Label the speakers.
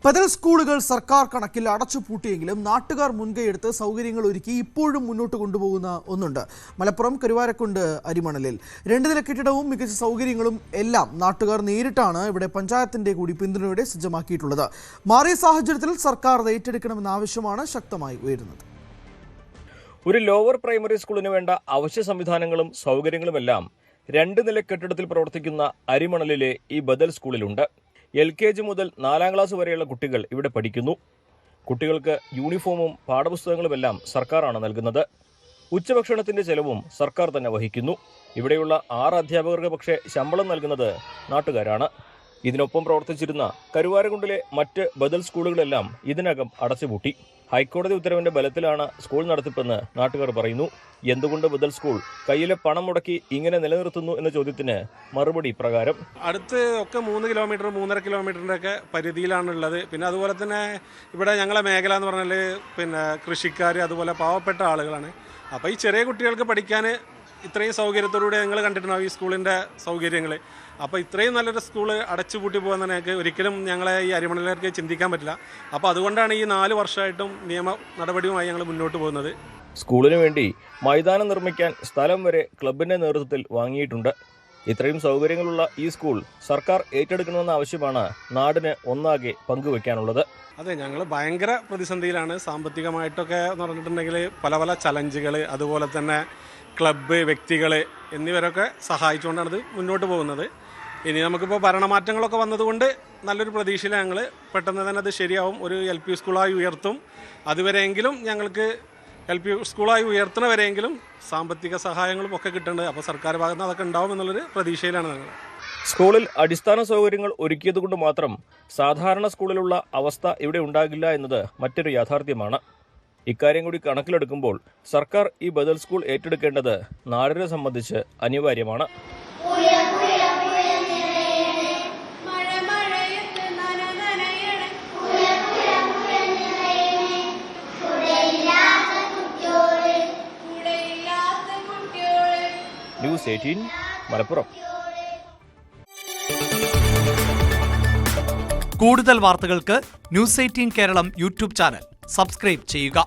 Speaker 1: ബദൽ സ്കൂളുകൾ സർക്കാർ കണക്കിൽ അടച്ചുപൂട്ടിയെങ്കിലും നാട്ടുകാർ മുൻകൈയെടുത്ത് സൗകര്യങ്ങൾ ഒരുക്കി ഇപ്പോഴും മുന്നോട്ട് കൊണ്ടുപോകുന്ന ഒന്നുണ്ട്. മലപ്പുറം കരുവാരക്കുണ്ട് അരിമണലിൽ 2 നില കെട്ടിടവും മികച്ച സൗകര്യങ്ങളും എല്ലാം നാട്ടുകാർ നേരിട്ടാണ് ഇവിടെ പഞ്ചായത്തിന്റെ കൂടി പിന്തുണയോടെ സജ്ജമാക്കിയിട്ടുള്ളത്. മാറിയ സാഹചര്യത്തിൽ സർക്കാർ അത് ഏറ്റെടുക്കണമെന്ന ആവശ്യമാണ് ശക്തമായി ഉയരുന്നത്.
Speaker 2: ഒരു ലോവർ പ്രൈമറി സ്കൂളിന് വേണ്ട അവശ്യ സംവിധാനങ്ങളും സൗകര്യങ്ങളുമെല്ലാം 2 നില കെട്ടിടത്തിൽ പ്രവർത്തിക്കുന്ന അരിമണലിലെ ഈ ബദൽ സ്കൂളിലുണ്ട്. LKG മുതൽ 4ാം ക്ലാസ് വരെയുള്ള കുട്ടികൾ ഇവിടെ പഠിക്കുന്നു. കുട്ടികൾക്ക് യൂണിഫോമും പാഠപുസ്തകങ്ങളുമെല്ലാം സർക്കാരാണ് നൽകുന്നത്. ഉച്ചഭക്ഷണത്തിന്റെ ചെലവും സർക്കാർ തന്നെ വഹിക്കുന്നു. ഇവിടെയുള്ള 6 അധ്യാപകർക്ക് പക്ഷേ ശമ്പളം നൽകുന്നത് നാട്ടുകാരാണ്. ഇതിനൊപ്പം പ്രവർത്തിച്ചിരുന്ന കരുവാരക്കുണ്ടിലെ മറ്റ് ബദൽ സ്കൂളുകളെല്ലാം ഇതിനകം അടച്ചുപൂട്ടി. ഹൈക്കോടതി ഉത്തരവിന്റെ ബലത്തിലാണ് സ്കൂൾ നടത്തിപ്പെന്ന് നാട്ടുകാർ പറയുന്നു. എന്തുകൊണ്ട് ബദൽ സ്കൂൾ കയ്യിലെ പണം മുടക്കി ഇങ്ങനെ നിലനിർത്തുന്നു എന്ന ചോദ്യത്തിന് മറുപടി പ്രകാരം
Speaker 3: അടുത്ത് ഒക്കെ 3 കിലോമീറ്റർ 3.5 കിലോമീറ്ററിൻ്റെ ഒക്കെ പരിധിയിലാണുള്ളത്. പിന്നെ അതുപോലെ തന്നെ ഇവിടെ ഞങ്ങളെ മേഖല എന്ന് പറഞ്ഞാൽ കൃഷിക്കാർ അതുപോലെ പാവപ്പെട്ട ആളുകളാണ്. അപ്പോൾ ഈ ചെറിയ കുട്ടികൾക്ക് പഠിക്കാൻ ഇത്രയും സൗകര്യത്തോടുകൂടി ഞങ്ങൾ കണ്ടിട്ടുണ്ടാവും ഈ സ്കൂളിൻ്റെ സൗകര്യങ്ങൾ. അപ്പോൾ ഇത്രയും നല്ലൊരു സ്കൂൾ അടച്ചുപൂട്ടി പോകുന്ന ഞങ്ങൾക്ക് ഒരിക്കലും ഞങ്ങളെ ഈ അരിമണലിലേക്ക് ചിന്തിക്കാൻ പറ്റില്ല. അപ്പോൾ അതുകൊണ്ടാണ് ഈ 4 വർഷമായിട്ടും നിയമ നടപടിയുമായി ഞങ്ങൾ മുന്നോട്ട് പോകുന്നത്.
Speaker 2: സ്കൂളിന് വേണ്ടി മൈതാനം നിർമ്മിക്കാൻ സ്ഥലം വരെ ക്ലബിന്റെ നേതൃത്വത്തിൽ വാങ്ങിയിട്ടുണ്ട്. ഇത്രയും സൗകര്യങ്ങളുള്ള ഈ സ്കൂൾ സർക്കാർ ഏറ്റെടുക്കണമെന്ന ആവശ്യമാണ് നാടിന് ഒന്നാകെ പങ്കുവെക്കാനുള്ളത്.
Speaker 3: അതെ, ഞങ്ങൾ ഭയങ്കര പ്രതിസന്ധിയിലാണ് സാമ്പത്തികമായിട്ടൊക്കെ എന്ന് പറഞ്ഞിട്ടുണ്ടെങ്കിൽ. പല ചലഞ്ചുകൾ, അതുപോലെ തന്നെ ക്ലബ്ബ്, വ്യക്തികൾ എന്നിവരൊക്കെ സഹായിച്ചുകൊണ്ടാണ് ഇത് മുന്നോട്ട് പോകുന്നത്. ഇനി നമുക്കിപ്പോൾ ഭരണമാറ്റങ്ങളൊക്കെ വന്നതുകൊണ്ട് നല്ലൊരു പ്രതീക്ഷയിൽ ഞങ്ങൾ പെട്ടെന്ന് തന്നെ അത് ശരിയാവും. ഒരു LP സ്കൂളായി ഉയർത്തും. അതുവരെയെങ്കിലും ഞങ്ങൾക്ക് LP സ്കൂളായി ഉയർത്തുന്നവരെയെങ്കിലും സാമ്പത്തിക സഹായങ്ങളും ഒക്കെ കിട്ടേണ്ടത്. അപ്പോൾ സർക്കാർ ഭാഗത്ത് നിന്ന് അതൊക്കെ ഉണ്ടാവും എന്നുള്ളൊരു പ്രതീക്ഷയിലാണ് ഞങ്ങൾ.
Speaker 2: സ്കൂളിൽ അടിസ്ഥാന സൗകര്യങ്ങൾ ഒരുക്കിയതുകൊണ്ട് മാത്രം സാധാരണ സ്കൂളിലുള്ള അവസ്ഥ ഇവിടെ ഉണ്ടാകില്ല എന്നത് മറ്റൊരു യാഥാർത്ഥ്യമാണ്. ഇക്കാര്യം കൂടി കണക്കിലെടുക്കുമ്പോൾ സർക്കാർ ഈ ബദൽ സ്കൂൾ ഏറ്റെടുക്കേണ്ടത് നാടിനെ സംബന്ധിച്ച് അനിവാര്യമാണ്. ന്യൂസ് 18 മലപ്പുറം.
Speaker 4: കൂടുതൽ വാർത്തകൾക്ക് News 18 Kerala YouTube channel subscribe ചെയ്യുക.